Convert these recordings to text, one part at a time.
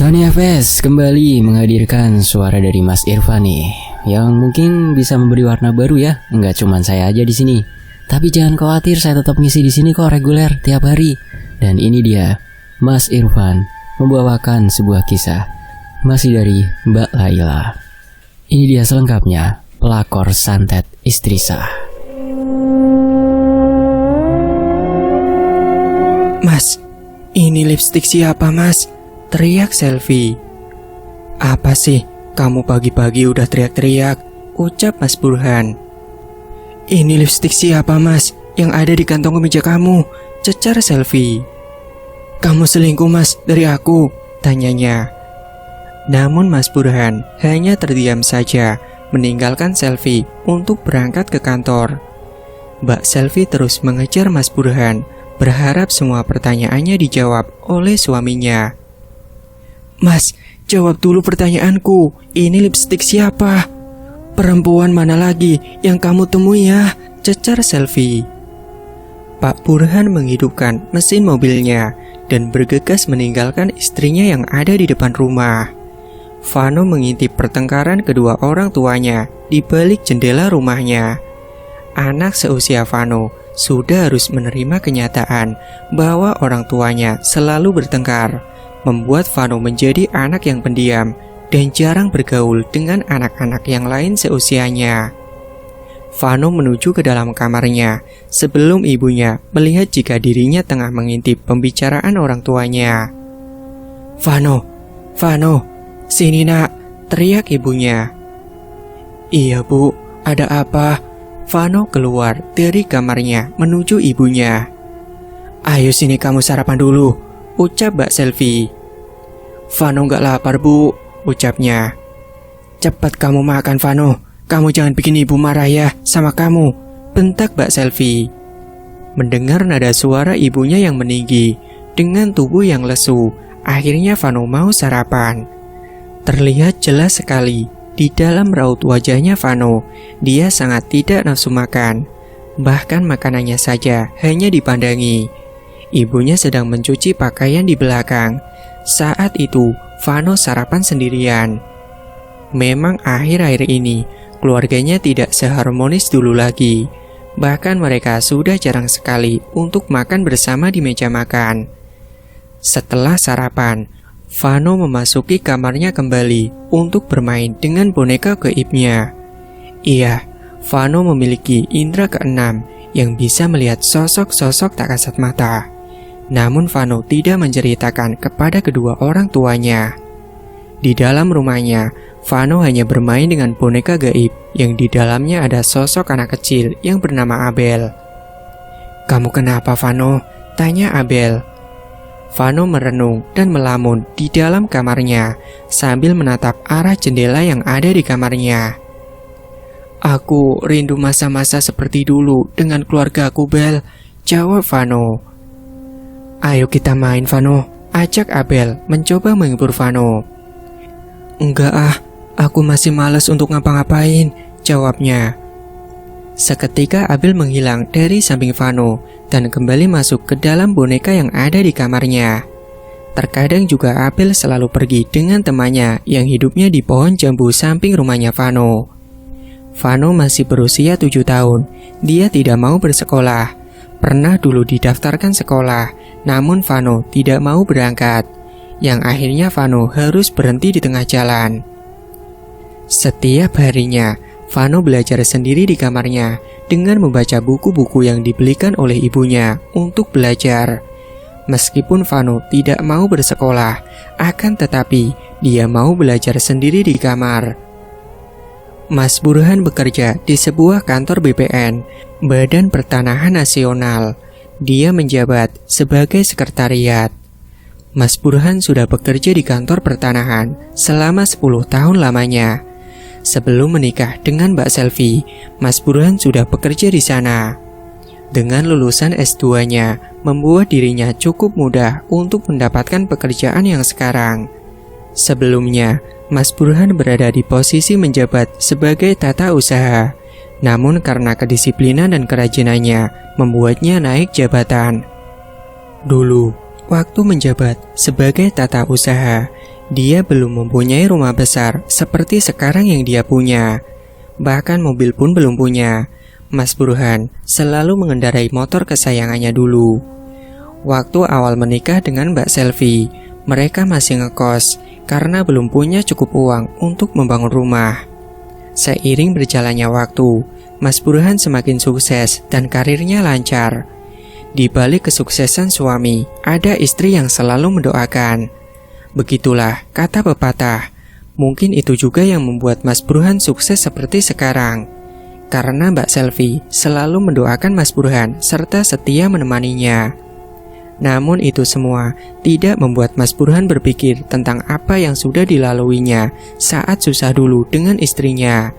Fani FS kembali menghadirkan suara dari Mas Irfan nih, yang mungkin bisa memberi warna baru ya. Nggak cuma saya aja di sini, tapi jangan khawatir, saya tetap ngisi di sini kok reguler tiap hari. Dan ini dia, Mas Irfan membawakan sebuah kisah masih dari Mbak Laila. Ini dia selengkapnya, pelakor santet istri sah. Mas, ini lipstik siapa mas? Teriak Selvi. Apa sih, kamu pagi-pagi udah teriak-teriak? Ucap Mas Burhan. Ini lipstik siapa mas? Yang ada di kantong kemeja kamu, cecar Selvi. Kamu selingkuh mas dari aku, tanyanya. Namun Mas Burhan hanya terdiam saja, meninggalkan Selvi untuk berangkat ke kantor. Mbak Selvi terus mengejar Mas Burhan, berharap semua pertanyaannya dijawab oleh suaminya. Mas, jawab dulu pertanyaanku. Ini lipstik siapa? Perempuan mana lagi yang kamu temui ya? Cecar Selvi. Pak Burhan menghidupkan mesin mobilnya dan bergegas meninggalkan istrinya yang ada di depan rumah. Vano mengintip pertengkaran kedua orang tuanya di balik jendela rumahnya. Anak seusia Vano sudah harus menerima kenyataan bahwa orang tuanya selalu bertengkar, membuat Vano menjadi anak yang pendiam dan jarang bergaul dengan anak-anak yang lain seusianya. Vano menuju ke dalam kamarnya sebelum ibunya melihat jika dirinya tengah mengintip pembicaraan orang tuanya. Vano, sini nak, teriak ibunya. Iya bu, ada apa? Vano keluar dari kamarnya menuju ibunya. Ayo sini kamu sarapan dulu, ucap Mbak Selvi. Vano gak lapar bu, ucapnya. Cepat kamu makan Vano, kamu jangan bikin ibu marah ya sama kamu, bentak Mbak Selvi. Mendengar nada suara ibunya yang meninggi dengan tubuh yang lesu, akhirnya Vano mau sarapan. Terlihat jelas sekali di dalam raut wajahnya Vano, dia sangat tidak nafsu makan. Bahkan makanannya saja hanya dipandangi. Ibunya sedang mencuci pakaian di belakang. Saat itu, Vano sarapan sendirian. Memang akhir-akhir ini, keluarganya tidak seharmonis dulu lagi. Bahkan mereka sudah jarang sekali untuk makan bersama di meja makan. Setelah sarapan, Vano memasuki kamarnya kembali untuk bermain dengan boneka gaibnya. Iya, Vano memiliki indera keenam yang bisa melihat sosok-sosok tak kasat mata. Namun Vano tidak menceritakan kepada kedua orang tuanya. Di dalam rumahnya, Vano hanya bermain dengan boneka gaib yang di dalamnya ada sosok anak kecil yang bernama Abel. Kamu kenapa Vano? Tanya Abel. Vano merenung dan melamun di dalam kamarnya sambil menatap arah jendela yang ada di kamarnya. Aku rindu masa-masa seperti dulu dengan keluarga aku, Bel, jawab Vano. Ayo kita main Vano, ajak Abel mencoba menghibur Vano. Enggak ah, aku masih malas untuk ngapa-ngapain, jawabnya. Seketika Abel menghilang dari samping Vano dan kembali masuk ke dalam boneka yang ada di kamarnya. Terkadang juga Abel selalu pergi dengan temannya yang hidupnya di pohon jambu samping rumahnya Vano. Vano masih berusia 7 tahun, dia tidak mau bersekolah. Pernah dulu didaftarkan sekolah, namun Vano tidak mau berangkat, yang akhirnya Vano harus berhenti di tengah jalan. Setiap harinya, Vano belajar sendiri di kamarnya dengan membaca buku-buku yang dibelikan oleh ibunya untuk belajar. Meskipun Vano tidak mau bersekolah, akan tetapi dia mau belajar sendiri di kamar. Mas Burhan bekerja di sebuah kantor BPN, Badan Pertanahan Nasional. Dia menjabat sebagai sekretariat. Mas Burhan sudah bekerja di kantor pertanahan selama 10 tahun lamanya. Sebelum menikah dengan Mbak Selvi, Mas Burhan sudah bekerja di sana. Dengan lulusan S2-nya, membuat dirinya cukup mudah untuk mendapatkan pekerjaan yang sekarang. Sebelumnya, Mas Burhan berada di posisi menjabat sebagai tata usaha. Namun karena kedisiplinan dan kerajinannya, membuatnya naik jabatan. Dulu, waktu menjabat sebagai tata usaha, Dia belum mempunyai rumah besar seperti sekarang yang dia punya. Bahkan mobil pun belum punya. Mas Burhan selalu mengendarai motor kesayangannya dulu. Waktu awal menikah dengan Mbak Selvi, mereka masih ngekos karena belum punya cukup uang untuk membangun rumah. Seiring berjalannya waktu, Mas Burhan semakin sukses dan karirnya lancar. Di balik kesuksesan suami, ada istri yang selalu mendoakan. Begitulah kata pepatah. Mungkin itu juga yang membuat Mas Burhan sukses seperti sekarang. Karena Mbak Selvi selalu mendoakan Mas Burhan serta setia menemaninya. Namun itu semua tidak membuat Mas Burhan berpikir tentang apa yang sudah dilaluinya saat susah dulu dengan istrinya.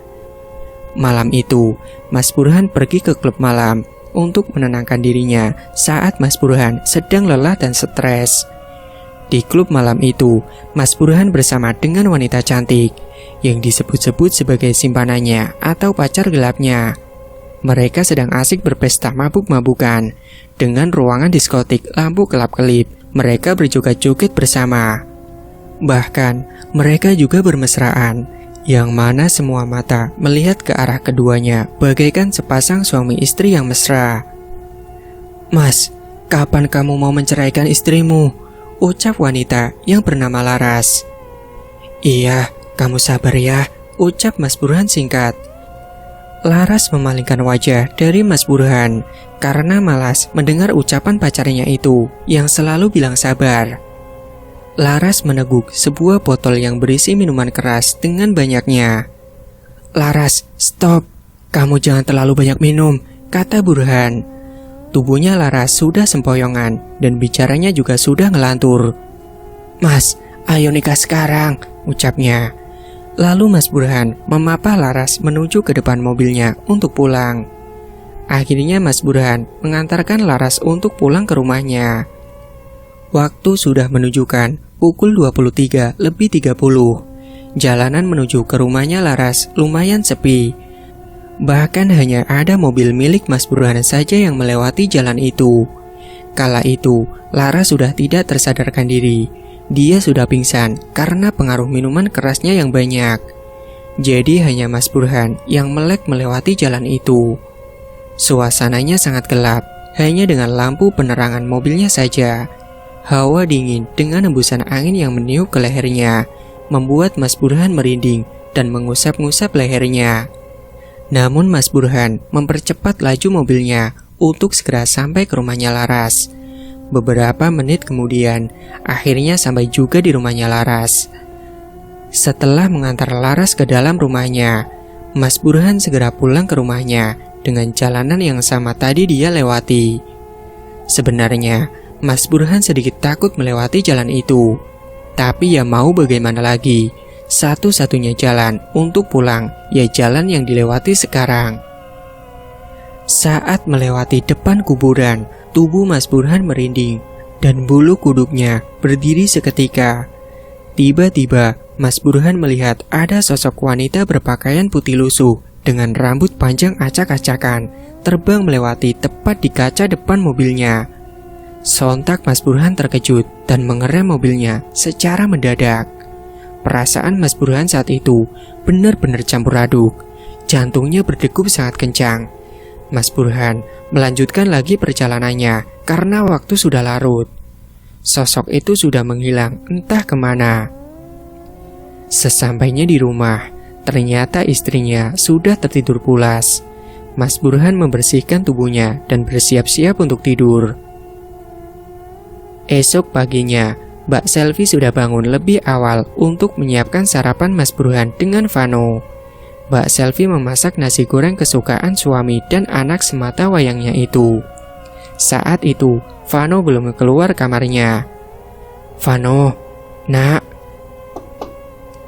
Malam itu, Mas Burhan pergi ke klub malam untuk menenangkan dirinya saat Mas Burhan sedang lelah dan stres. Di klub malam itu, Mas Burhan bersama dengan wanita cantik yang disebut-sebut sebagai simpanannya atau pacar gelapnya. Mereka sedang asik berpesta mabuk-mabukan. Dengan ruangan diskotik lampu kelap-kelip, mereka berjoget-joget bersama. Bahkan, mereka juga bermesraan, yang mana semua mata melihat ke arah keduanya bagaikan sepasang suami istri yang mesra. "Mas, kapan kamu mau menceraikan istrimu?" ucap wanita yang bernama Laras. "Iya, kamu sabar ya," ucap Mas Burhan singkat. Laras memalingkan wajah dari Mas Burhan karena malas mendengar ucapan pacarnya itu yang selalu bilang sabar. Laras meneguk sebuah botol yang berisi minuman keras dengan banyaknya. "Laras, stop. Kamu jangan terlalu banyak minum," kata Burhan. Tubuhnya Laras sudah sempoyongan dan bicaranya juga sudah ngelantur. "Mas, ayo nikah sekarang," ucapnya. Lalu Mas Burhan memapah Laras menuju ke depan mobilnya untuk pulang. Akhirnya Mas Burhan mengantarkan Laras untuk pulang ke rumahnya. Waktu sudah menunjukkan pukul 23:30. Jalanan menuju ke rumahnya Laras lumayan sepi. Bahkan hanya ada mobil milik Mas Burhan saja yang melewati jalan itu. Kala itu, Laras sudah tidak tersadarkan diri. Dia sudah pingsan karena pengaruh minuman kerasnya yang banyak. Jadi hanya Mas Burhan yang melek melewati jalan itu. Suasananya sangat gelap, hanya dengan lampu penerangan mobilnya saja. Hawa dingin dengan hembusan angin yang meniup ke lehernya membuat Mas Burhan merinding dan mengusap-ngusap lehernya. Namun Mas Burhan mempercepat laju mobilnya untuk segera sampai ke rumahnya Laras. Beberapa menit kemudian, akhirnya sampai juga di rumahnya Laras. Setelah mengantar Laras ke dalam rumahnya, Mas Burhan segera pulang ke rumahnya dengan jalanan yang sama tadi dia lewati. Sebenarnya, Mas Burhan sedikit takut melewati jalan itu. Tapi ya mau bagaimana lagi, satu-satunya jalan untuk pulang ya jalan yang dilewati sekarang. Saat melewati depan kuburan, tubuh Mas Burhan merinding dan bulu kuduknya berdiri seketika. Tiba-tiba Mas Burhan melihat ada sosok wanita berpakaian putih lusuh dengan rambut panjang acak-acakan terbang melewati tepat di kaca depan mobilnya. Sontak Mas Burhan terkejut dan mengerem mobilnya secara mendadak. Perasaan Mas Burhan saat itu benar-benar campur aduk. Jantungnya berdegup sangat kencang. Mas Burhan melanjutkan lagi perjalanannya karena waktu sudah larut. Sosok itu sudah menghilang entah kemana. Sesampainya di rumah, ternyata istrinya sudah tertidur pulas. Mas Burhan membersihkan tubuhnya dan bersiap-siap untuk tidur. Esok paginya, Mbak Selvi sudah bangun lebih awal untuk menyiapkan sarapan Mas Burhan dengan Vano. Mbak Selvi memasak nasi goreng kesukaan suami dan anak semata wayangnya itu. Saat itu, Vano belum keluar kamarnya. "Vano, nak,"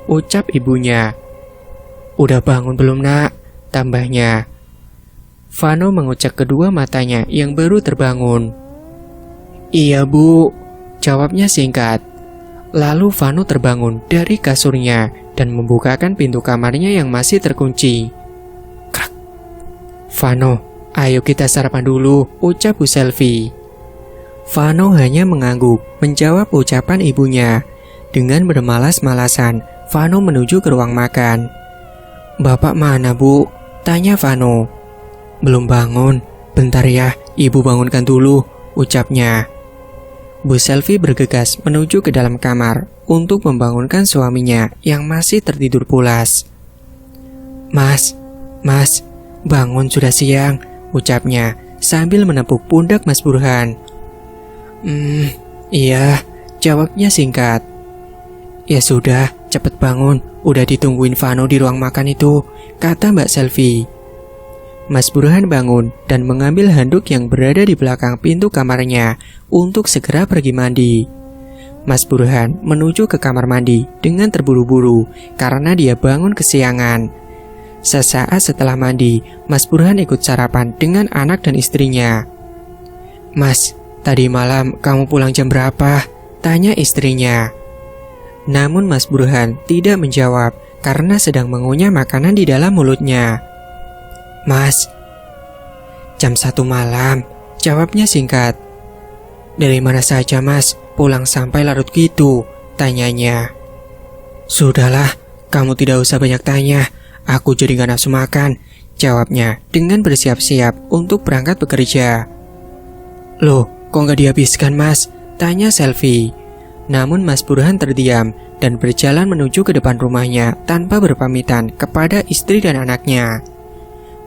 ucap ibunya. "Udah bangun belum, nak?" tambahnya. Vano mengucek kedua matanya yang baru terbangun. "Iya, Bu," jawabnya singkat. Lalu Vano terbangun dari kasurnya dan membukakan pintu kamarnya yang masih terkunci. "Krak." "Vano, ayo kita sarapan dulu," ucap Bu Selvi. Vano hanya mengangguk menjawab ucapan ibunya. Dengan bermalas-malasan, Vano menuju ke ruang makan. "Bapak mana, Bu?" tanya Vano. "Belum bangun. Bentar ya, Ibu bangunkan dulu," ucapnya. Bu Selvi bergegas menuju ke dalam kamar untuk membangunkan suaminya yang masih tertidur pulas. Mas, bangun, sudah siang," ucapnya sambil menepuk pundak Mas Burhan. Iya," jawabnya singkat. "Ya sudah, cepet bangun, udah ditungguin Vano di ruang makan itu," kata Mbak Selvi. Mas Burhan bangun dan mengambil handuk yang berada di belakang pintu kamarnya untuk segera pergi mandi. Mas Burhan menuju ke kamar mandi dengan terburu-buru karena dia bangun kesiangan. Sesaat setelah mandi, Mas Burhan ikut sarapan dengan anak dan istrinya. "Mas, tadi malam kamu pulang jam berapa?" tanya istrinya. Namun Mas Burhan tidak menjawab karena sedang mengunyah makanan di dalam mulutnya. "Mas, jam 1 malam," jawabnya singkat. "Dari mana saja Mas, pulang sampai larut gitu?" tanyanya. "Sudahlah, kamu tidak usah banyak tanya, aku jadi gak nafsu makan," jawabnya dengan bersiap-siap untuk berangkat bekerja. "Loh, kok gak dihabiskan Mas?" tanya Selvi. Namun Mas Burhan terdiam dan berjalan menuju ke depan rumahnya tanpa berpamitan kepada istri dan anaknya.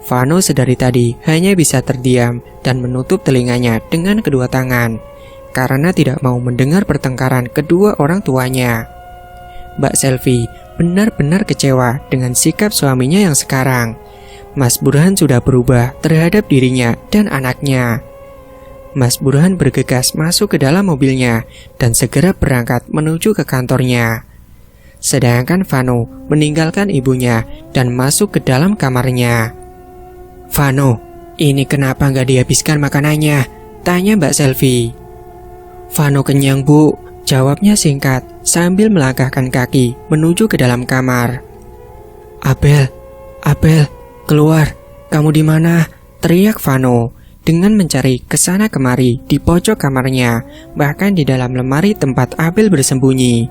Vano sedari tadi hanya bisa terdiam dan menutup telinganya dengan kedua tangan karena tidak mau mendengar pertengkaran kedua orang tuanya. Mbak Selvi benar-benar kecewa dengan sikap suaminya yang sekarang. Mas Burhan sudah berubah terhadap dirinya dan anaknya. Mas Burhan bergegas masuk ke dalam mobilnya dan segera berangkat menuju ke kantornya. Sedangkan Vano meninggalkan ibunya dan masuk ke dalam kamarnya. "Vano, ini kenapa nggak dihabiskan makanannya?" tanya Mbak Selvi. "Vano kenyang, Bu," jawabnya singkat sambil melangkahkan kaki menuju ke dalam kamar. Abel, keluar, kamu di mana?" teriak Vano dengan mencari kesana kemari di pojok kamarnya, bahkan di dalam lemari tempat Abel bersembunyi.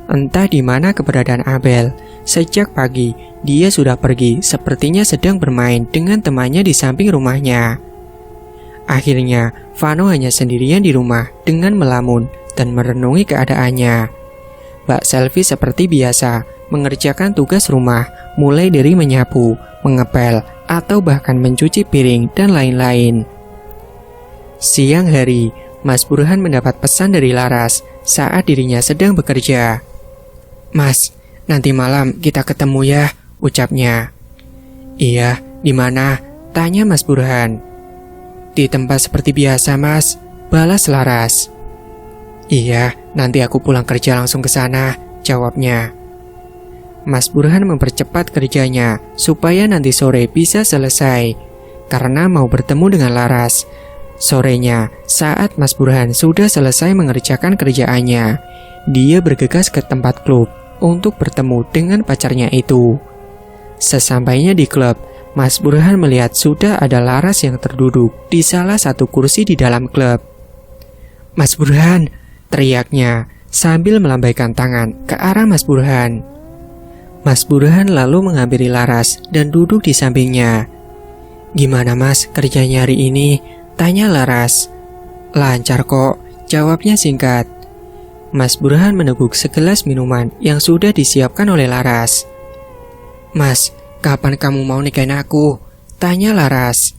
Entah di mana keberadaan Abel. Sejak pagi, dia sudah pergi, sepertinya sedang bermain dengan temannya di samping rumahnya. Akhirnya, Vano hanya sendirian di rumah dengan melamun dan merenungi keadaannya. Mbak Selvi seperti biasa mengerjakan tugas rumah, mulai dari menyapu, mengepel, atau bahkan mencuci piring dan lain-lain. Siang hari, Mas Burhan mendapat pesan dari Laras saat dirinya sedang bekerja. "Mas, nanti malam kita ketemu ya," ucapnya. "Iya, di mana?" tanya Mas Burhan. "Di tempat seperti biasa, Mas," balas Laras. "Iya, nanti aku pulang kerja langsung ke sana," jawabnya. Mas Burhan mempercepat kerjanya supaya nanti sore bisa selesai karena mau bertemu dengan Laras. Sorenya, saat Mas Burhan sudah selesai mengerjakan kerjaannya, dia bergegas ke tempat klub untuk bertemu dengan pacarnya itu. Sesampainya di klub, Mas Burhan melihat sudah ada Laras yang terduduk di salah satu kursi di dalam klub. "Mas Burhan!" teriaknya sambil melambaikan tangan ke arah Mas Burhan. Mas Burhan lalu menghampiri Laras dan duduk di sampingnya. "Gimana Mas kerjanya hari ini?" tanya Laras. "Lancar kok," jawabnya singkat. Mas Burhan meneguk segelas minuman yang sudah disiapkan oleh Laras. "Mas, kapan kamu mau nikahin aku?" tanya Laras.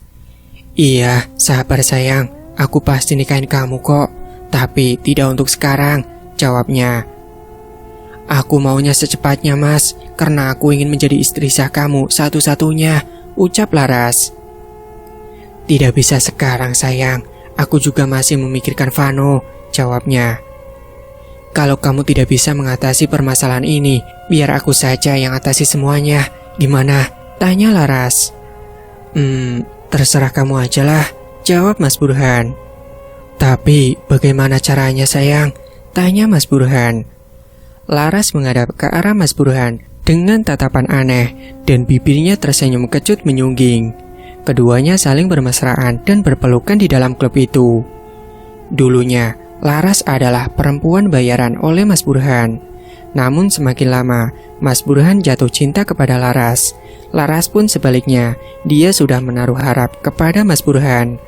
"Iya, sabar sayang, aku pasti nikahin kamu kok, tapi tidak untuk sekarang," jawabnya. "Aku maunya secepatnya Mas, karena aku ingin menjadi istri sah kamu satu-satunya," ucap Laras. "Tidak bisa sekarang sayang, aku juga masih memikirkan Vano," jawabnya. "Kalau kamu tidak bisa mengatasi permasalahan ini, biar aku saja yang atasi semuanya. Gimana?" tanya Laras. Terserah kamu aja lah," jawab Mas Burhan. "Tapi bagaimana caranya sayang?" tanya Mas Burhan. Laras menghadap ke arah Mas Burhan dengan tatapan aneh dan bibirnya tersenyum kecut menyungging. Keduanya saling bermesraan dan berpelukan di dalam klub itu. Dulunya, Laras adalah perempuan bayaran oleh Mas Burhan. Namun semakin lama, Mas Burhan jatuh cinta kepada Laras. Laras pun sebaliknya, dia sudah menaruh harap kepada Mas Burhan.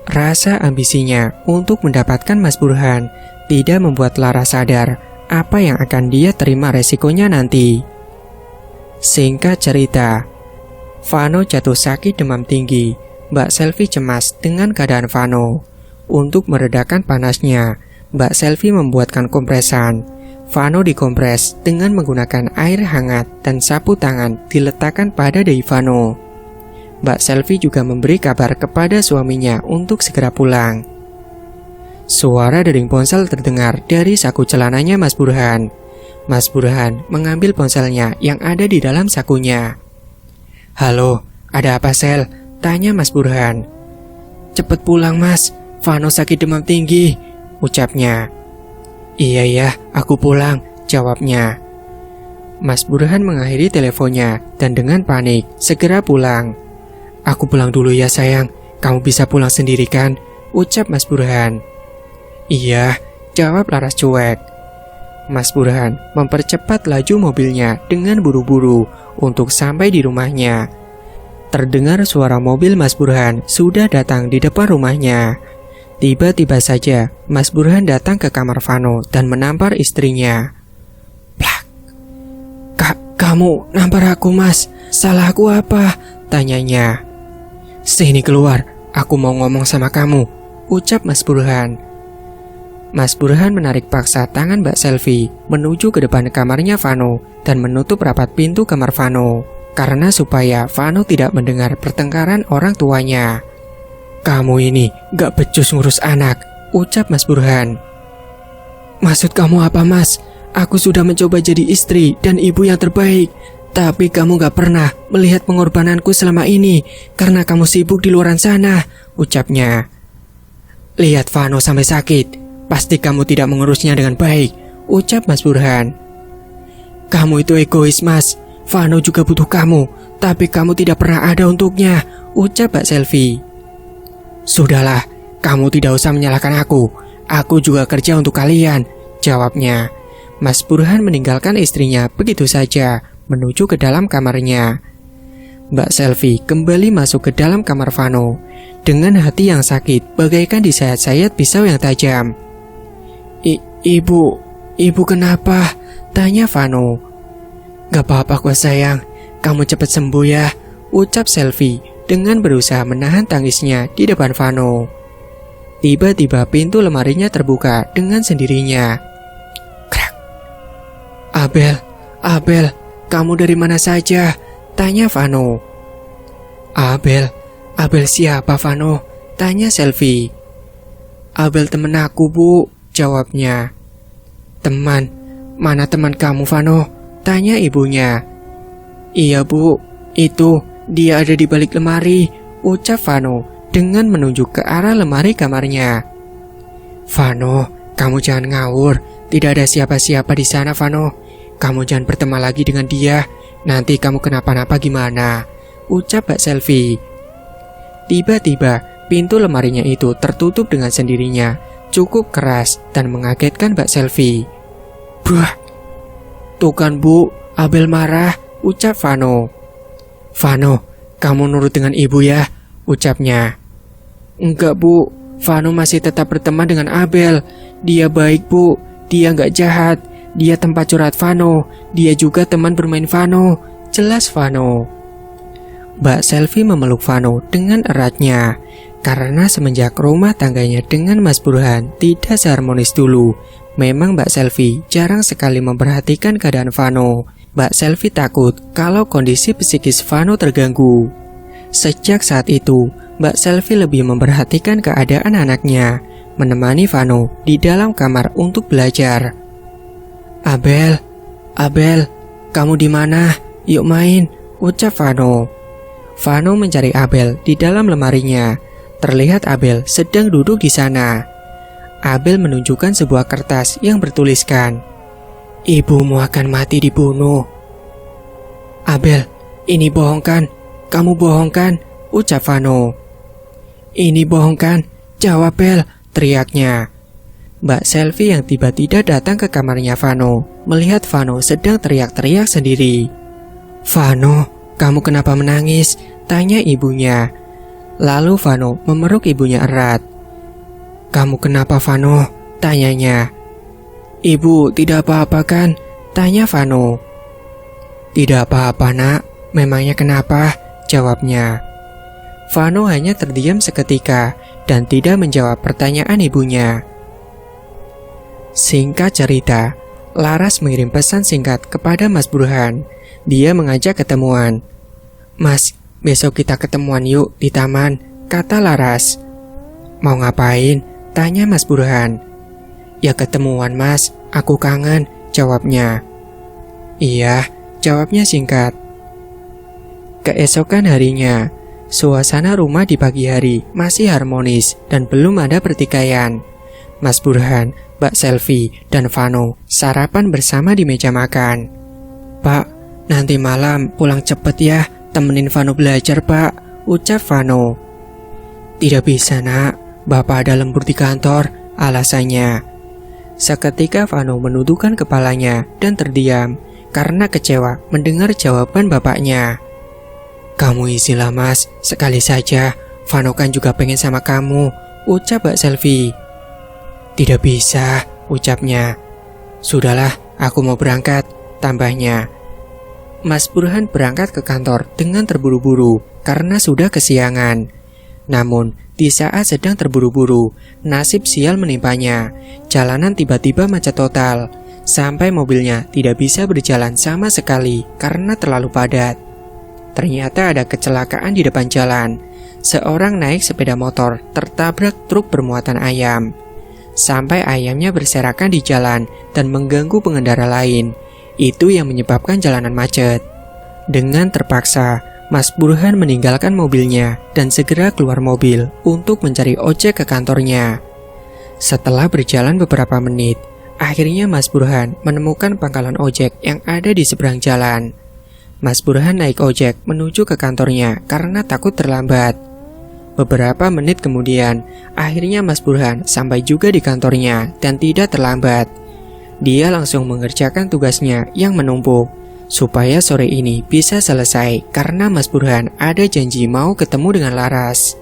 Rasa ambisinya untuk mendapatkan Mas Burhan tidak membuat Laras sadar apa yang akan dia terima resikonya nanti. Singkat cerita, Vano jatuh sakit demam tinggi. Mbak Selvi cemas dengan keadaan Vano. Untuk meredakan panasnya, Mbak Selvi membuatkan kompresan. Vano dikompres dengan menggunakan air hangat dan sapu tangan diletakkan pada dahi Vano. Mbak Selvi juga memberi kabar kepada suaminya untuk segera pulang. Suara dering ponsel terdengar dari saku celananya Mas Burhan. Mas Burhan mengambil ponselnya yang ada di dalam sakunya. "Halo, ada apa Sel?" tanya Mas Burhan. "Cepet pulang Mas, Vano sakit demam tinggi," ucapnya. "Iya ya, aku pulang," jawabnya. Mas Burhan mengakhiri teleponnya dan dengan panik segera pulang. "Aku pulang dulu ya sayang, kamu bisa pulang sendiri kan?" ucap Mas Burhan. "Iya," jawab Laras cuek. Mas Burhan mempercepat laju mobilnya dengan buru-buru untuk sampai di rumahnya. Terdengar suara mobil Mas Burhan sudah datang di depan rumahnya. Tiba-tiba saja Mas Burhan datang ke kamar Vano dan menampar istrinya. "Plak! Kamu nampar aku Mas, salah aku apa?" tanyanya. "Sini keluar, aku mau ngomong sama kamu," ucap Mas Burhan. Mas Burhan menarik paksa tangan Mbak Selvi menuju ke depan kamarnya Vano dan menutup rapat pintu kamar Vano karena supaya Vano tidak mendengar pertengkaran orang tuanya. "Kamu ini gak becus ngurus anak," ucap Mas Burhan. "Maksud kamu apa Mas? Aku sudah mencoba jadi istri dan ibu yang terbaik, tapi kamu gak pernah melihat pengorbananku selama ini karena kamu sibuk di luaran sana," ucapnya. "Lihat Vano sampai sakit, pasti kamu tidak mengurusnya dengan baik," ucap Mas Burhan. "Kamu itu egois Mas, Vano juga butuh kamu, tapi kamu tidak pernah ada untuknya," ucap Mbak Selvi. "Sudahlah, kamu tidak usah menyalahkan aku juga kerja untuk kalian," jawabnya. Mas Burhan meninggalkan istrinya begitu saja, menuju ke dalam kamarnya. Mbak Selvi kembali masuk ke dalam kamar Vano, dengan hati yang sakit bagaikan disayat-sayat pisau yang tajam. Ibu kenapa?" tanya Vano. "Gak apa-apa kok sayang, kamu cepat sembuh ya," ucap Selvi dengan berusaha menahan tangisnya di depan Vano. Tiba-tiba pintu lemarinya terbuka dengan sendirinya. Krak. Abel, kamu dari mana saja?" tanya Vano. Abel siapa Vano?" tanya Selvi. "Abel temen aku Bu," jawabnya. "Teman? Mana teman kamu Vano?" tanya ibunya. "Iya Bu, itu dia ada di balik lemari," ucap Vano dengan menunjuk ke arah lemari kamarnya. "Vano, kamu jangan ngawur, tidak ada siapa-siapa di sana Vano. Kamu jangan berteman lagi dengan dia, nanti kamu kenapa-napa gimana?" ucap Mbak Selvi. Tiba-tiba pintu lemarinya itu tertutup dengan sendirinya, cukup keras dan mengagetkan Mbak Selvi. "Bah, tuh kan Bu, Abel marah," ucap Vano. "Vano, kamu nurut dengan ibu ya," ucapnya. "Enggak Bu, Vano masih tetap berteman dengan Abel. Dia baik Bu, dia nggak jahat, dia tempat curhat Vano, dia juga teman bermain Vano," jelas Vano. Mbak Selvi memeluk Vano dengan eratnya. Karena semenjak rumah tangganya dengan Mas Burhan tidak seharmonis dulu, memang Mbak Selvi jarang sekali memperhatikan keadaan Vano. Mbak Selvi takut kalau kondisi psikis Vano terganggu. Sejak saat itu, Mbak Selvi lebih memperhatikan keadaan anaknya, menemani Vano di dalam kamar untuk belajar. Abel, kamu di mana? Yuk main," ucap Vano. Vano mencari Abel di dalam lemarinya. Terlihat Abel sedang duduk di sana. Abel menunjukkan sebuah kertas yang bertuliskan, "Ibumu akan mati dibunuh." "Abel, ini bohong kan? Kamu bohong kan?" ucap Vano. "Ini bohong kan? Jawab Abel," teriaknya. Mbak Selvi yang tiba-tiba datang ke kamarnya Vano melihat Vano sedang teriak-teriak sendiri. "Vano, kamu kenapa menangis?" tanya ibunya. Lalu Vano memeluk ibunya erat. "Kamu kenapa, Vano?" tanyanya. "Ibu, tidak apa-apa kan?" tanya Vano. "Tidak apa-apa, nak. Memangnya kenapa?" jawabnya. Vano hanya terdiam seketika dan tidak menjawab pertanyaan ibunya. Singkat cerita, Laras mengirim pesan singkat kepada Mas Burhan. Dia mengajak ketemuan. "Mas, besok kita ketemuan yuk di taman," kata Laras. "Mau ngapain?" tanya Mas Burhan. "Ya ketemuan, Mas, aku kangen," jawabnya. "Iya," jawabnya singkat. Keesokan harinya, suasana rumah di pagi hari masih harmonis dan belum ada pertikaian. Mas Burhan, Mbak Selvi, dan Vano sarapan bersama di meja makan. "Pak, nanti malam pulang cepet ya, temenin Vano belajar, Pak," ucap Vano. "Tidak bisa, nak, Bapak ada lembur di kantor," alasannya. Seketika Vano menundukkan kepalanya dan terdiam karena kecewa mendengar jawaban bapaknya. "Kamu isilah, Mas, sekali saja, Vano kan juga pengen sama kamu," ucap Mbak Selvi. "Tidak bisa," ucapnya. "Sudahlah, aku mau berangkat," tambahnya. Mas Burhan berangkat ke kantor dengan terburu-buru karena sudah kesiangan. Namun, di saat sedang terburu-buru, nasib sial menimpanya. Jalanan tiba-tiba macet total, sampai mobilnya tidak bisa berjalan sama sekali karena terlalu padat. Ternyata ada kecelakaan di depan jalan. Seorang naik sepeda motor tertabrak truk bermuatan ayam. Sampai ayamnya berserakan di jalan dan mengganggu pengendara lain. Itu yang menyebabkan jalanan macet. Dengan terpaksa, Mas Burhan meninggalkan mobilnya dan segera keluar mobil untuk mencari ojek ke kantornya. Setelah berjalan beberapa menit, akhirnya Mas Burhan menemukan pangkalan ojek yang ada di seberang jalan. Mas Burhan naik ojek menuju ke kantornya karena takut terlambat. Beberapa menit kemudian, akhirnya Mas Burhan sampai juga di kantornya dan tidak terlambat. Dia langsung mengerjakan tugasnya yang menumpuk, supaya sore ini bisa selesai karena Mas Burhan ada janji mau ketemu dengan Laras.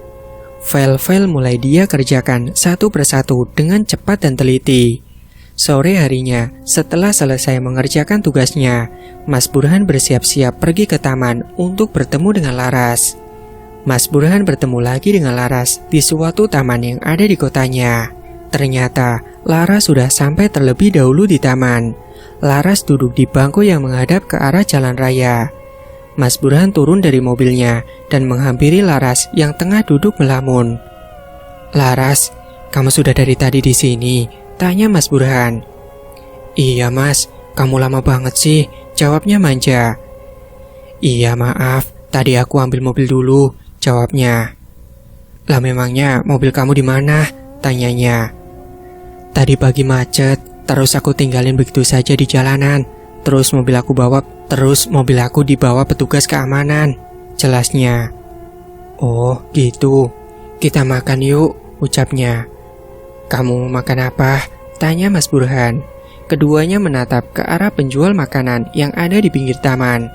File-file mulai dia kerjakan satu persatu dengan cepat dan teliti. Sore harinya, setelah selesai mengerjakan tugasnya, Mas Burhan bersiap-siap pergi ke taman untuk bertemu dengan Laras. Mas Burhan bertemu lagi dengan Laras di suatu taman yang ada di kotanya. Ternyata Laras sudah sampai terlebih dahulu di taman. Laras duduk di bangku yang menghadap ke arah jalan raya. Mas Burhan turun dari mobilnya dan menghampiri Laras yang tengah duduk melamun. "Laras, kamu sudah dari tadi di sini?" tanya Mas Burhan. "Iya, Mas, kamu lama banget sih," jawabnya manja. "Iya, maaf, tadi aku ambil mobil dulu," jawabnya. "Lah memangnya mobil kamu di mana?" tanyanya. "Tadi pagi macet, terus aku tinggalin begitu saja di jalanan. Terus mobil aku dibawa petugas keamanan," jelasnya. "Oh, gitu. Kita makan yuk," ucapnya. "Kamu mau makan apa?" tanya Mas Burhan. Keduanya menatap ke arah penjual makanan yang ada di pinggir taman.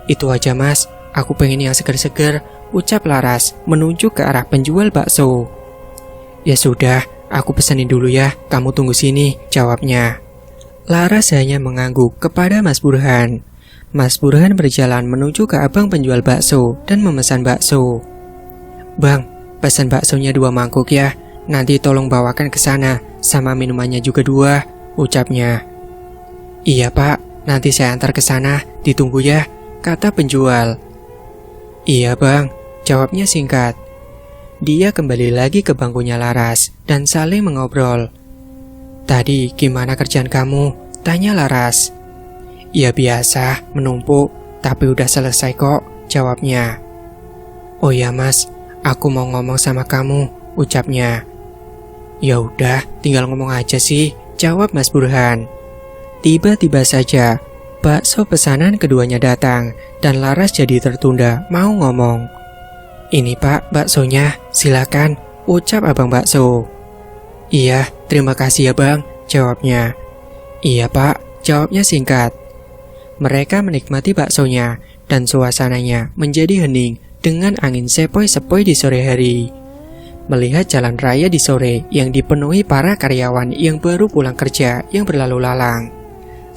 "Itu aja, Mas, aku pengen yang seger-seger," ucap Laras menunjuk ke arah penjual bakso. "Ya sudah, aku pesenin dulu ya, kamu tunggu sini," jawabnya. Laras hanya mengangguk kepada Mas Burhan. Mas Burhan berjalan menuju ke abang penjual bakso dan memesan bakso. "Bang, pesan baksonya 2 mangkuk ya. Nanti tolong bawakan ke sana, sama minumannya juga 2, ucapnya. "Iya, Pak, nanti saya antar ke sana, ditunggu ya," kata penjual. "Iya, Bang," jawabnya singkat. Dia kembali lagi ke bangkunya Laras dan saling mengobrol. "Tadi gimana kerjaan kamu?" tanya Laras. "Ya biasa, menumpuk, tapi udah selesai kok," jawabnya. "Oh ya, Mas, aku mau ngomong sama kamu," ucapnya. "Ya udah, tinggal ngomong aja sih," jawab Mas Burhan. Tiba-tiba saja, bakso pesanan keduanya datang dan Laras jadi tertunda mau ngomong. "Ini Pak, baksonya, silakan," ucap abang bakso. Iya, terima kasih ya bang, jawabnya. Iya pak, jawabnya singkat. Mereka menikmati baksonya dan suasananya menjadi hening dengan angin sepoi-sepoi di sore hari. Melihat jalan raya di sore yang dipenuhi para karyawan yang baru pulang kerja yang berlalu lalang.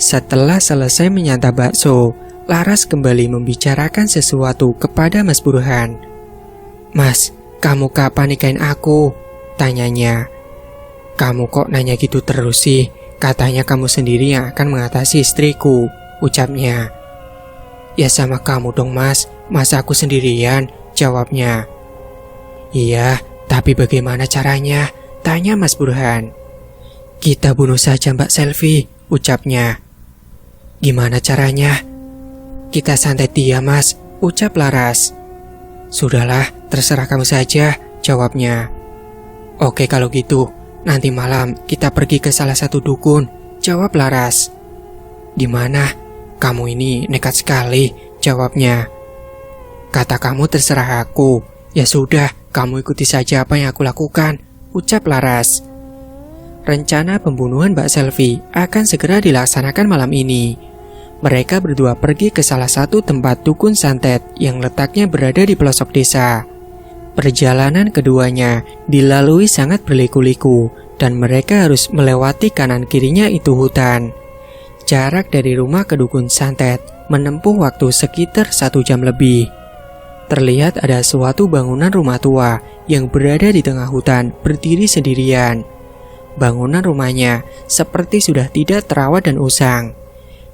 Setelah selesai menyantap bakso, Laras kembali membicarakan sesuatu kepada Mas Burhan. Mas, kamu kapan nikahin aku? Tanyanya. Kamu kok nanya gitu terus sih? Katanya kamu sendiri yang akan mengatasi istriku, ucapnya. Ya sama kamu dong mas, masa aku sendirian, jawabnya. Iya, tapi bagaimana caranya? Tanya Mas Burhan. Kita bunuh saja Mbak Selvi, ucapnya. Gimana caranya? Kita santet dia mas, ucap Laras. Sudahlah, terserah kamu saja, jawabnya. Oke kalau gitu, nanti malam kita pergi ke salah satu dukun, jawab Laras. Di mana? Kamu ini nekat sekali, jawabnya. Kata kamu terserah aku. Ya sudah, kamu ikuti saja apa yang aku lakukan, ucap Laras. Rencana pembunuhan Mbak Selvi akan segera dilaksanakan malam ini. Mereka berdua pergi ke salah satu tempat dukun santet yang letaknya berada di pelosok desa. Perjalanan keduanya dilalui sangat berliku-liku dan mereka harus melewati kanan kirinya itu hutan. Jarak dari rumah ke dukun santet menempuh waktu sekitar 1 jam lebih. Terlihat ada suatu bangunan rumah tua yang berada di tengah hutan berdiri sendirian. Bangunan rumahnya seperti sudah tidak terawat dan usang.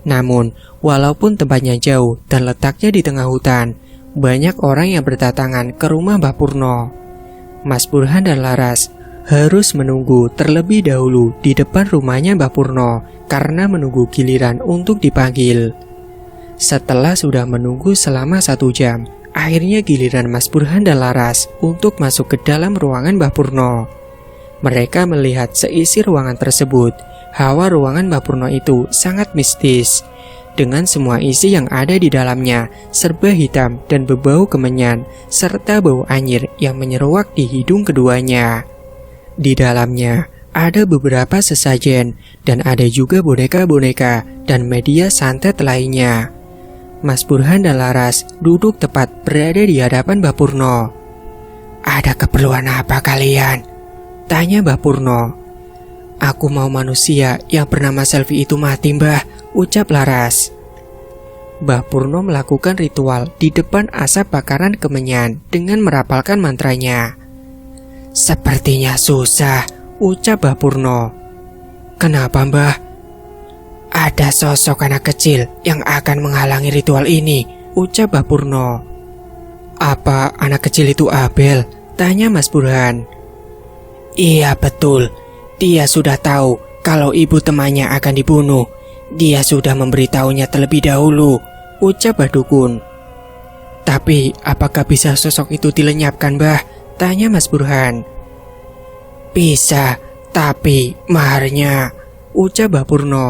Namun, walaupun tempatnya jauh dan letaknya di tengah hutan, banyak orang yang berdatangan ke rumah Mbah Purno. Mas Burhan dan Laras harus menunggu terlebih dahulu di depan rumahnya Mbah Purno karena menunggu giliran untuk dipanggil. Setelah sudah menunggu selama 1 jam, akhirnya giliran Mas Burhan dan Laras untuk masuk ke dalam ruangan Mbah Purno. Mereka melihat seisi ruangan tersebut. Hawa ruangan Mbah Purno itu sangat mistis. Dengan semua isi yang ada di dalamnya serba hitam dan berbau kemenyan serta bau anyir yang menyeruak di hidung keduanya. Di dalamnya ada beberapa sesajen dan ada juga boneka-boneka dan media santet lainnya. Mas Burhan dan Laras duduk tepat berada di hadapan Mbah Purno. Ada keperluan apa kalian? Tanya Mbah Purno. Aku mau manusia yang bernama Selvi itu mati mbah, ucap Laras. Mbah Purno melakukan ritual di depan asap bakaran kemenyan dengan merapalkan mantranya. Sepertinya susah, ucap Mbah Purno. Kenapa mbah? Ada sosok anak kecil yang akan menghalangi ritual ini, ucap Mbah Purno. Apa anak kecil itu Abel? Tanya Mas Burhan. Iya betul. Dia sudah tahu kalau ibu temannya akan dibunuh. Dia sudah memberitahunya terlebih dahulu, ucap Mbah Dukun. Tapi apakah bisa sosok itu dilenyapkan mbah? Tanya Mas Burhan. Bisa, tapi maharnya, ucap Mbah Purno.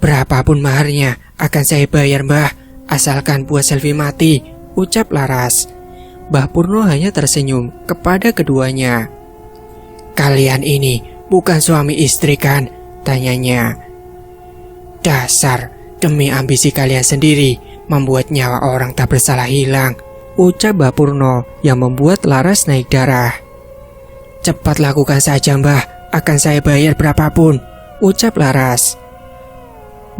Berapapun maharnya akan saya bayar mbah, asalkan buat Selvi mati, ucap Laras. Mbah Purno hanya tersenyum kepada keduanya. Kalian ini bukan suami istri kan? Tanyanya. Dasar, demi ambisi kalian sendiri membuat nyawa orang tak bersalah hilang, ucap Mbah Purno yang membuat Laras naik darah. Cepat lakukan saja mbah, akan saya bayar berapapun, ucap Laras.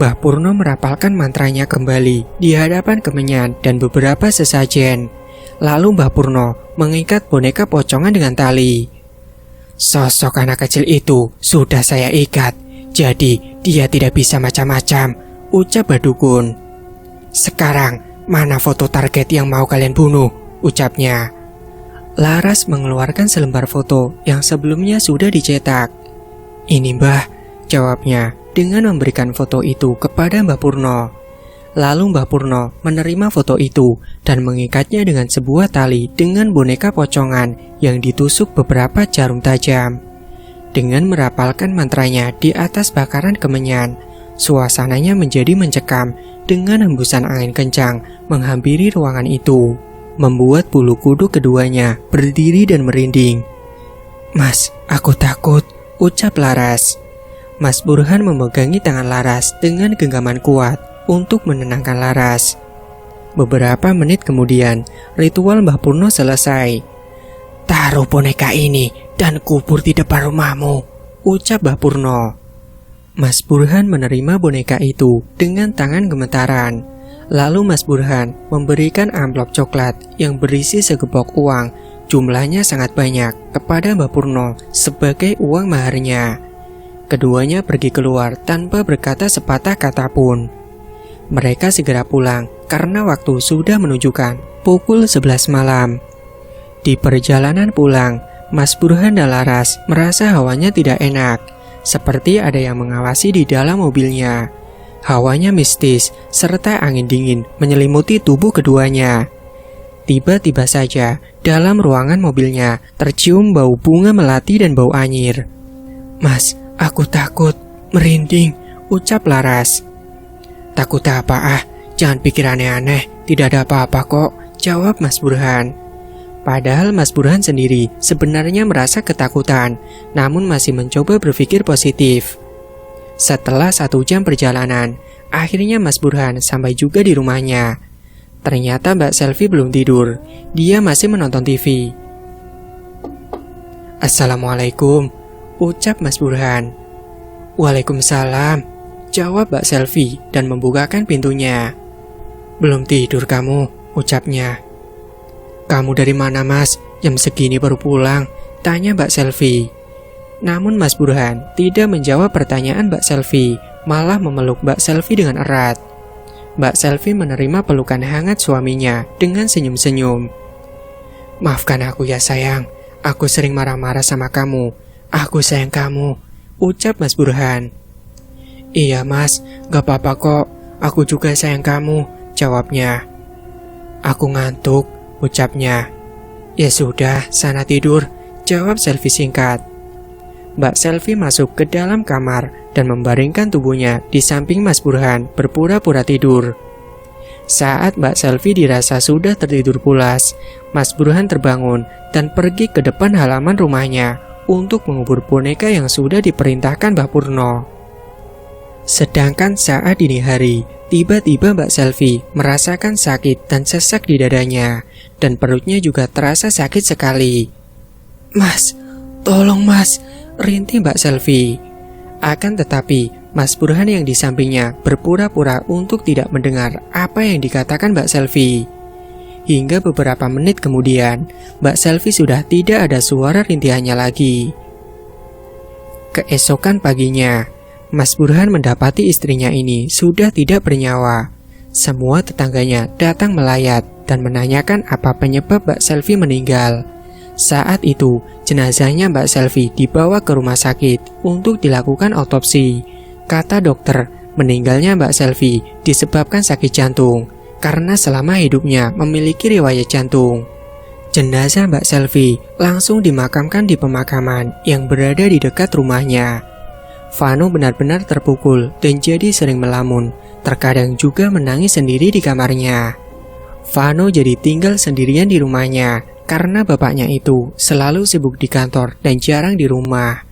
Mbah Purno merapalkan mantranya kembali di hadapan kemenyan dan beberapa sesajen. Lalu Mbah Purno mengikat boneka pocongan dengan tali. Sosok anak kecil itu sudah saya ikat, jadi dia tidak bisa macam-macam, ucap Mbah Dukun. Sekarang, mana foto target yang mau kalian bunuh, ucapnya. Laras mengeluarkan selembar foto yang sebelumnya sudah dicetak. Ini mbah, jawabnya dengan memberikan foto itu kepada Mbah Purno. Lalu Mbah Purno menerima foto itu dan mengikatnya dengan sebuah tali dengan boneka pocongan yang ditusuk beberapa jarum tajam. Dengan merapalkan mantranya di atas bakaran kemenyan, suasananya menjadi mencekam dengan hembusan angin kencang menghampiri ruangan itu, membuat bulu kuduk keduanya berdiri dan merinding. Mas, aku takut, ucap Laras. Mas Burhan memegangi tangan Laras dengan genggaman kuat untuk menenangkan Laras. Beberapa menit kemudian, ritual Mbah Purno selesai. "Taruh boneka ini dan kubur di depan rumahmu," ucap Mbah Purno. Mas Burhan menerima boneka itu dengan tangan gemetaran. Lalu Mas Burhan memberikan amplop coklat yang berisi segepok uang, jumlahnya sangat banyak, kepada Mbah Purno sebagai uang maharnya. Keduanya pergi keluar tanpa berkata sepatah kata pun. Mereka segera pulang karena waktu sudah menunjukkan pukul 11 malam. Di perjalanan pulang, Mas Burhan dan Laras merasa hawanya tidak enak, seperti ada yang mengawasi di dalam mobilnya. Hawanya mistis, serta angin dingin menyelimuti tubuh keduanya. Tiba-tiba saja, dalam ruangan mobilnya tercium bau bunga melati dan bau anyir. "Mas, aku takut, merinding," ucap Laras. "Takut apa? Jangan pikir aneh-aneh, tidak ada apa-apa kok," jawab Mas Burhan. Padahal Mas Burhan sendiri sebenarnya merasa ketakutan, namun masih mencoba berpikir positif. Setelah 1 jam perjalanan, akhirnya Mas Burhan sampai juga di rumahnya. Ternyata Mbak Selvi belum tidur, dia masih menonton TV. "Assalamualaikum," ucap Mas Burhan. "Waalaikumsalam," jawab Mbak Selvi dan membukakan pintunya. "Belum tidur kamu," ucapnya. "Kamu dari mana, Mas? Jam segini baru pulang?" tanya Mbak Selvi. Namun Mas Burhan tidak menjawab pertanyaan Mbak Selvi, malah memeluk Mbak Selvi dengan erat. Mbak Selvi menerima pelukan hangat suaminya dengan senyum-senyum. "Maafkan aku ya sayang, aku sering marah-marah sama kamu. Aku sayang kamu," ucap Mas Burhan. "Iya Mas, gak apa-apa kok, aku juga sayang kamu," jawabnya. "Aku ngantuk," ucapnya. "Ya sudah, sana tidur," jawab Selvi singkat. Mbak Selvi masuk ke dalam kamar dan membaringkan tubuhnya di samping Mas Burhan berpura-pura tidur. Saat Mbak Selvi dirasa sudah tertidur pulas, Mas Burhan terbangun dan pergi ke depan halaman rumahnya untuk mengubur boneka yang sudah diperintahkan Mbah Purno. Sedangkan saat dini hari, tiba-tiba Mbak Selvi merasakan sakit dan sesak di dadanya, dan perutnya juga terasa sakit sekali. "Mas, tolong Mas," rintih Mbak Selvi. Akan tetapi, Mas Burhan yang di sampingnya berpura-pura untuk tidak mendengar apa yang dikatakan Mbak Selvi. Hingga beberapa menit kemudian, Mbak Selvi sudah tidak ada suara rintihannya lagi. Keesokan paginya, Mas Burhan mendapati istrinya ini sudah tidak bernyawa. Semua tetangganya datang melayat dan menanyakan apa penyebab Mbak Selvi meninggal. Saat itu, jenazahnya Mbak Selvi dibawa ke rumah sakit untuk dilakukan otopsi. Kata dokter, meninggalnya Mbak Selvi disebabkan sakit jantung karena selama hidupnya memiliki riwayat jantung. Jenazah Mbak Selvi langsung dimakamkan di pemakaman yang berada di dekat rumahnya. Vano benar-benar terpukul dan jadi sering melamun, terkadang juga menangis sendiri di kamarnya. Vano jadi tinggal sendirian di rumahnya karena bapaknya itu selalu sibuk di kantor dan jarang di rumah.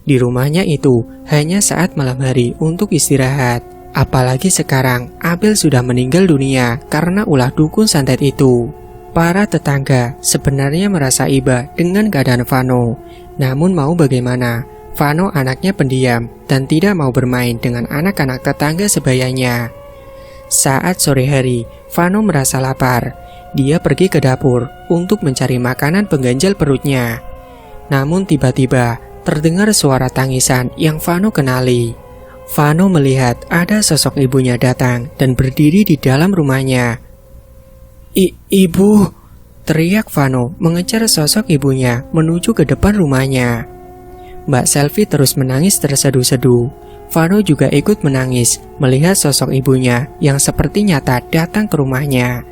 Di rumahnya itu hanya saat malam hari untuk istirahat. Apalagi sekarang Abel sudah meninggal dunia karena ulah dukun santet itu. Para tetangga sebenarnya merasa iba dengan keadaan Vano. Namun mau bagaimana, Vano anaknya pendiam dan tidak mau bermain dengan anak-anak tetangga sebayanya. Saat sore hari, Vano merasa lapar. Dia pergi ke dapur untuk mencari makanan pengganjal perutnya. Namun tiba-tiba terdengar suara tangisan yang Vano kenali. Vano melihat ada sosok ibunya datang dan berdiri di dalam rumahnya. Ibu, teriak Vano mengejar sosok ibunya menuju ke depan rumahnya. Mbak Selvi terus menangis terseduh-seduh. Vano juga ikut menangis melihat sosok ibunya yang seperti nyata datang ke rumahnya.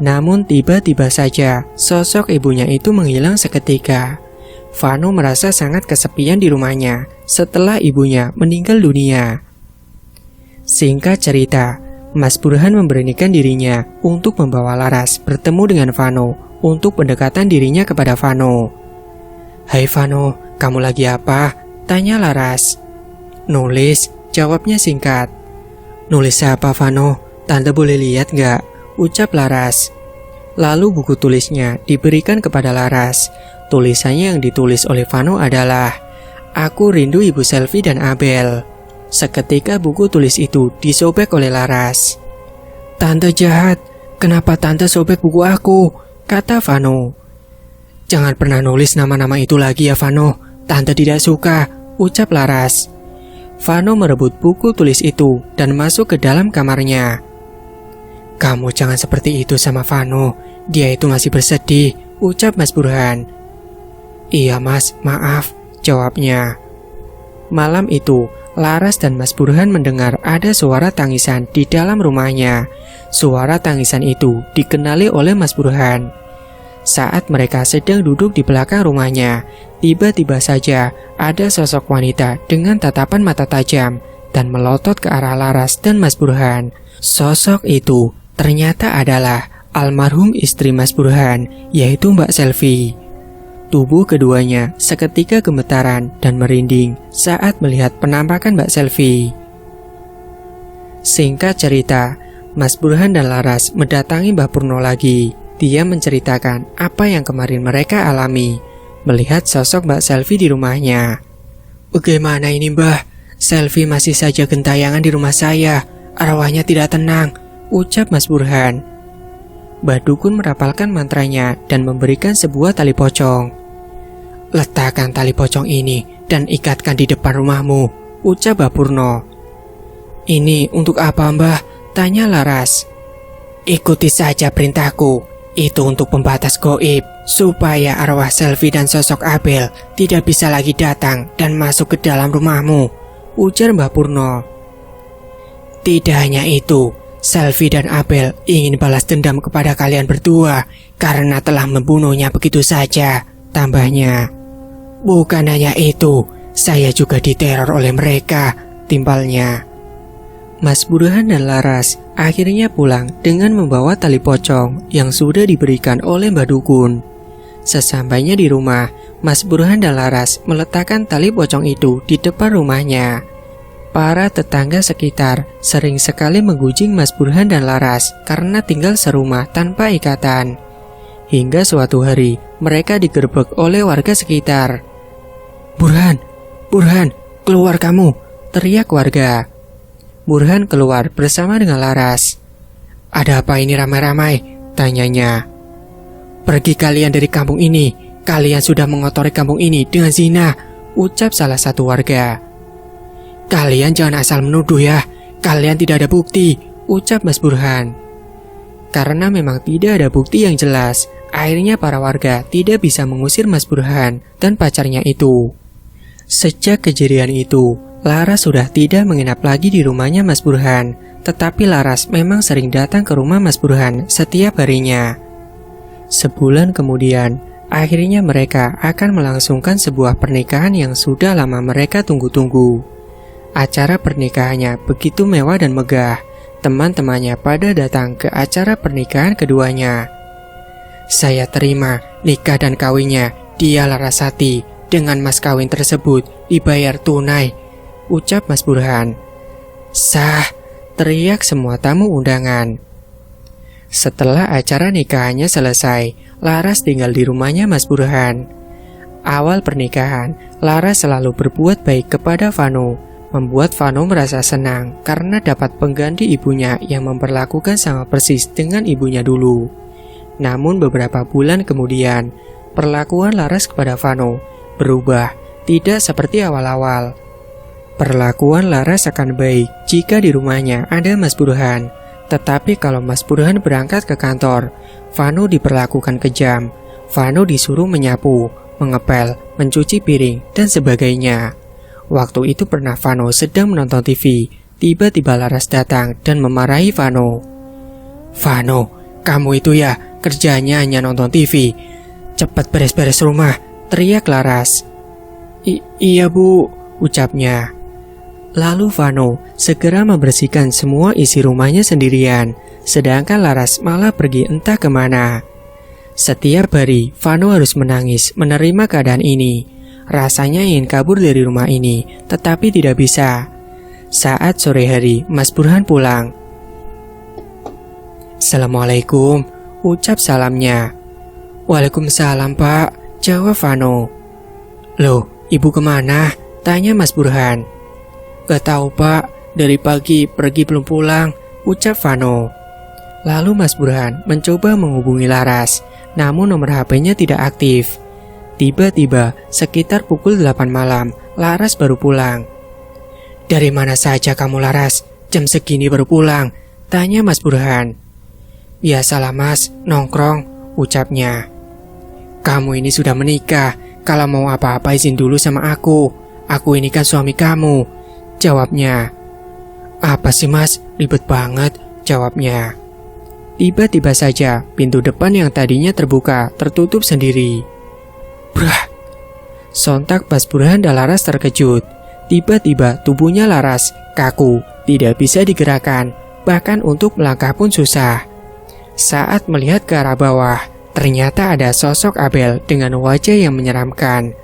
Namun tiba-tiba saja sosok ibunya itu menghilang seketika. Vano merasa sangat kesepian di rumahnya setelah ibunya meninggal dunia. Singkat cerita, Mas Burhan memberanikan dirinya untuk membawa Laras bertemu dengan Vano untuk pendekatan dirinya kepada Vano. "Hai Vano, kamu lagi apa?" Tanya Laras. Nulis, jawabnya singkat. Nulis apa Vano? Tante boleh lihat nggak? Ucap Laras. Lalu buku tulisnya diberikan kepada Laras. Tulisannya yang ditulis oleh Vano adalah, "Aku rindu Ibu Selvi dan Abel." Seketika buku tulis itu disobek oleh Laras. "Tante jahat, kenapa tante sobek buku aku?" kata Vano. "Jangan pernah nulis nama-nama itu lagi ya Vano, tante tidak suka," ucap Laras. Vano merebut buku tulis itu dan masuk ke dalam kamarnya. "Kamu jangan seperti itu sama Vano, dia itu masih bersedih," ucap Mas Burhan. "Iya mas, maaf," jawabnya. Malam itu, Laras dan Mas Burhan mendengar ada suara tangisan di dalam rumahnya. Suara tangisan itu dikenali oleh Mas Burhan. Saat mereka sedang duduk di belakang rumahnya, tiba-tiba saja ada sosok wanita dengan tatapan mata tajam dan melotot ke arah Laras dan Mas Burhan. Sosok itu ternyata adalah almarhum istri Mas Burhan, yaitu Mbak Selvi. Tubuh keduanya seketika gemetaran dan merinding saat melihat penampakan Mbak Selvi. Singkat cerita, Mas Burhan dan Laras mendatangi Mbah Purno lagi. Dia menceritakan apa yang kemarin mereka alami, melihat sosok Mbak Selvi di rumahnya. "Bagaimana ini Mbah? Selvi masih saja gentayangan di rumah saya. Arwahnya tidak tenang," ucap Mas Burhan. Mbah Dukun merapalkan mantranya dan memberikan sebuah tali pocong. "Letakkan tali pocong ini dan ikatkan di depan rumahmu," ucap Mbah Purno. "Ini untuk apa Mbah?" tanya Laras. "Ikuti saja perintahku. Itu untuk pembatas goib, supaya arwah Selvi dan sosok Abel tidak bisa lagi datang dan masuk ke dalam rumahmu," ujar Mbah Purno. "Tidak hanya itu, Selvi dan Abel ingin balas dendam kepada kalian berdua karena telah membunuhnya begitu saja," tambahnya. "Bukan hanya itu, saya juga diteror oleh mereka," timbalnya. Mas Burhan dan Laras akhirnya pulang dengan membawa tali pocong yang sudah diberikan oleh Mbah Dukun. Sesampainya di rumah, Mas Burhan dan Laras meletakkan tali pocong itu di depan rumahnya. Para tetangga sekitar sering sekali menggujing Mas Burhan dan Laras karena tinggal serumah tanpa ikatan. Hingga suatu hari, mereka digerebek oleh warga sekitar. "Burhan, Burhan, keluar kamu!" teriak warga. Burhan keluar bersama dengan Laras. "Ada apa ini ramai-ramai?" tanyanya. "Pergi kalian dari kampung ini, kalian sudah mengotori kampung ini dengan zina," ucap salah satu warga. "Kalian jangan asal menuduh ya, kalian tidak ada bukti," ucap Mas Burhan. Karena memang tidak ada bukti yang jelas, akhirnya para warga tidak bisa mengusir Mas Burhan dan pacarnya itu. Sejak kejadian itu, Laras sudah tidak menginap lagi di rumahnya Mas Burhan, tetapi Laras memang sering datang ke rumah Mas Burhan setiap harinya. Sebulan kemudian, akhirnya mereka akan melangsungkan sebuah pernikahan yang sudah lama mereka tunggu-tunggu. Acara pernikahannya begitu mewah dan megah. Teman-temannya pada datang ke acara pernikahan keduanya. "Saya terima nikah dan kawinnya dia Larasati. Dengan mas kawin tersebut dibayar tunai," ucap Mas Burhan. "Sah!" teriak semua tamu undangan. Setelah acara nikahannya selesai, Laras tinggal di rumahnya Mas Burhan. Awal pernikahan, Laras selalu berbuat baik kepada Vano, membuat Vano merasa senang karena dapat pengganti ibunya yang memperlakukan sama persis dengan ibunya dulu. Namun beberapa bulan kemudian, perlakuan Laras kepada Vano berubah, tidak seperti awal-awal. Perlakuan Laras akan baik jika di rumahnya ada Mas Burhan, tetapi kalau Mas Burhan berangkat ke kantor, Vano diperlakukan kejam. Vano disuruh menyapu, mengepel, mencuci piring, dan sebagainya. Waktu itu pernah Vano sedang menonton TV, tiba-tiba Laras datang dan memarahi Vano. "Vano, kamu itu ya kerjanya hanya nonton TV. Cepat beres-beres rumah," teriak Laras. Iya Bu," ucapnya. Lalu Vano segera membersihkan semua isi rumahnya sendirian, sedangkan Laras malah pergi entah kemana. Setiap hari Vano harus menangis menerima keadaan ini. Rasanya ingin kabur dari rumah ini, tetapi tidak bisa. Saat sore hari, Mas Burhan pulang. "Assalamualaikum," ucap salamnya. "Waalaikumsalam, Pak," jawab Vano. "Loh, ibu kemana?" tanya Mas Burhan. "Gak tahu, Pak, dari pagi pergi belum pulang," ucap Vano. Lalu Mas Burhan mencoba menghubungi Laras, namun nomor HP-nya tidak aktif. Tiba-tiba, sekitar pukul 8 malam, Laras baru pulang. "Dari mana saja kamu, Laras? Jam segini baru pulang?" tanya Mas Burhan. "Biasalah, Mas, nongkrong," ucapnya. "Kamu ini sudah menikah, kalau mau apa-apa izin dulu sama aku. Aku ini kan suami kamu," jawabnya. "Apa sih, Mas? Ribet banget," jawabnya. Tiba-tiba saja, pintu depan yang tadinya terbuka, tertutup sendiri. Brah! Sontak Mas Burhan dan Laras terkejut. Tiba-tiba tubuhnya Laras kaku, tidak bisa digerakkan, bahkan untuk melangkah pun susah. Saat melihat ke arah bawah, ternyata ada sosok Abel dengan wajah yang menyeramkan.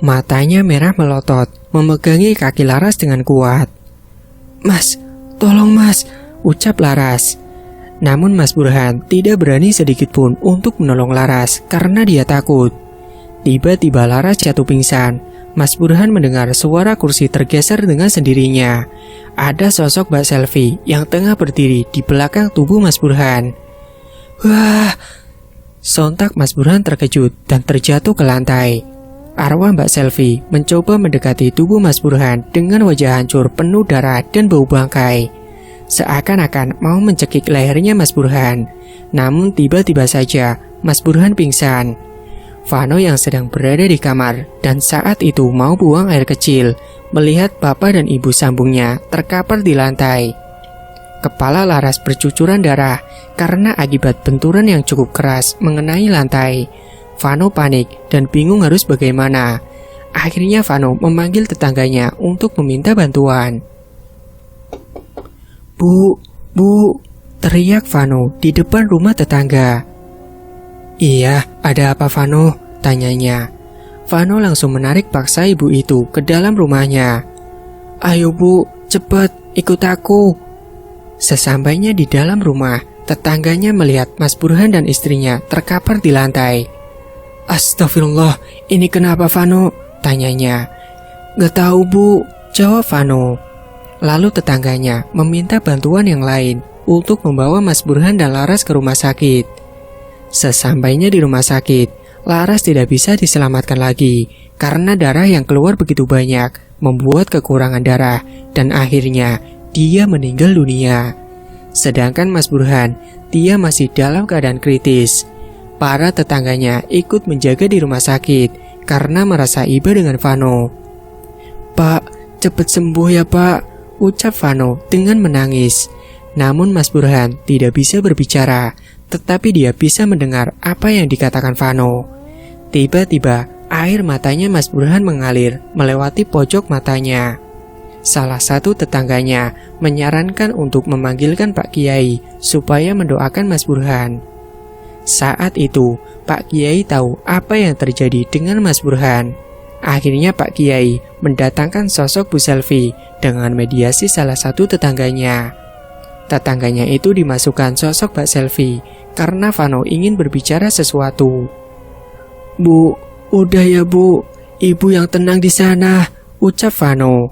Matanya merah melotot, memegangi kaki Laras dengan kuat. "Mas, tolong Mas," ucap Laras. Namun Mas Burhan tidak berani sedikit pun untuk menolong Laras karena dia takut. Tiba-tiba Laras jatuh pingsan. Mas Burhan mendengar suara kursi tergeser dengan sendirinya. Ada sosok Mbak Selvi yang tengah berdiri di belakang tubuh Mas Burhan. "Wah!" Sontak Mas Burhan terkejut dan terjatuh ke lantai. Arwah Mbak Selvi mencoba mendekati tubuh Mas Burhan dengan wajah hancur penuh darah dan bau bangkai. Seakan-akan mau mencekik lehernya Mas Burhan. Namun tiba-tiba saja Mas Burhan pingsan. Vano yang sedang berada di kamar dan saat itu mau buang air kecil, melihat bapak dan ibu sambungnya terkapar di lantai. Kepala Laras bercucuran darah karena akibat benturan yang cukup keras mengenai lantai. Vano panik dan bingung harus bagaimana. Akhirnya Vano memanggil tetangganya untuk meminta bantuan. Bu, teriak Vano di depan rumah tetangga. "Iya, ada apa Vano?" tanyanya. Vano langsung menarik paksa ibu itu ke dalam rumahnya. "Ayo Bu, cepat ikut aku." Sesampainya di dalam rumah, tetangganya melihat Mas Burhan dan istrinya terkapar di lantai. "Astagfirullah, ini kenapa Vano?" tanyanya. "Gak tahu Bu," jawab Vano. Lalu tetangganya meminta bantuan yang lain untuk membawa Mas Burhan dan Laras ke rumah sakit. Sesampainya di rumah sakit, Laras tidak bisa diselamatkan lagi karena darah yang keluar begitu banyak membuat kekurangan darah dan akhirnya dia meninggal dunia. Sedangkan Mas Burhan, dia masih dalam keadaan kritis. Para tetangganya ikut menjaga di rumah sakit karena merasa iba dengan Vano. "Pak, cepat sembuh ya Pak," ucap Vano dengan menangis. Namun Mas Burhan tidak bisa berbicara, tetapi dia bisa mendengar apa yang dikatakan Vano. Tiba-tiba air matanya Mas Burhan mengalir melewati pojok matanya. Salah satu tetangganya menyarankan untuk memanggilkan Pak Kiai supaya mendoakan Mas Burhan. Saat itu Pak Kiai tahu apa yang terjadi dengan Mas Burhan. Akhirnya Pak Kiai mendatangkan sosok Bu Selvi dengan mediasi salah satu tetangganya. Tetangganya itu dimasukkan sosok Mbak Selvi karena Vano ingin berbicara sesuatu. "Bu, udah ya Bu, ibu yang tenang di sana," ucap Vano.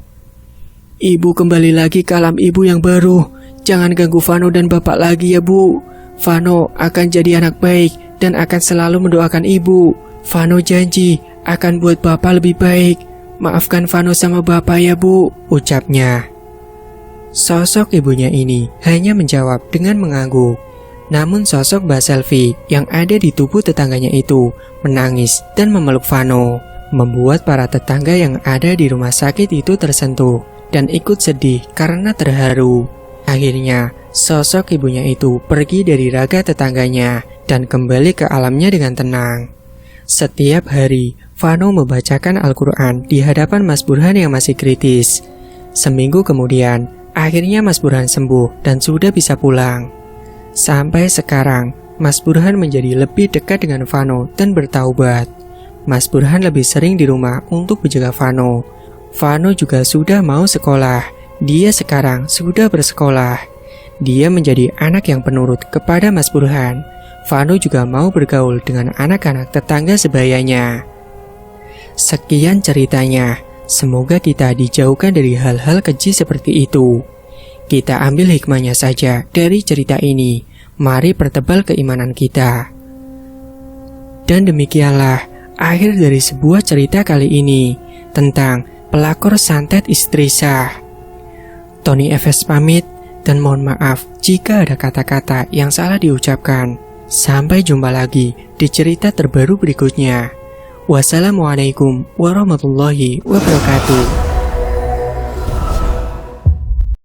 "Ibu kembali lagi ke alam ibu yang baru. Jangan ganggu Vano dan bapak lagi ya Bu. Vano akan jadi anak baik dan akan selalu mendoakan ibu. Vano janji akan buat bapak lebih baik. Maafkan Vano sama bapak ya Bu," ucapnya. Sosok ibunya ini hanya menjawab dengan mengangguk. Namun sosok Mbak Selvi yang ada di tubuh tetangganya itu menangis dan memeluk Vano, membuat para tetangga yang ada di rumah sakit itu tersentuh dan ikut sedih karena terharu. Akhirnya, sosok ibunya itu pergi dari raga tetangganya dan kembali ke alamnya dengan tenang. Setiap hari, Vano membacakan Al-Quran di hadapan Mas Burhan yang masih kritis. Seminggu kemudian, akhirnya Mas Burhan sembuh dan sudah bisa pulang. Sampai sekarang, Mas Burhan menjadi lebih dekat dengan Vano dan bertaubat. Mas Burhan lebih sering di rumah untuk menjaga Vano. Vano juga sudah mau sekolah. Dia sekarang sudah bersekolah. Dia menjadi anak yang penurut kepada Mas Burhan. Vano juga mau bergaul dengan anak-anak tetangga sebayanya. Sekian ceritanya. Semoga kita dijauhkan dari hal-hal keji seperti itu. Kita ambil hikmahnya saja dari cerita ini. Mari pertebal keimanan kita. Dan demikianlah akhir dari sebuah cerita kali ini tentang pelakor santet istri sah. Tony FS pamit dan mohon maaf jika ada kata-kata yang salah diucapkan. Sampai jumpa lagi di cerita terbaru berikutnya. Wassalamualaikum warahmatullahi wabarakatuh.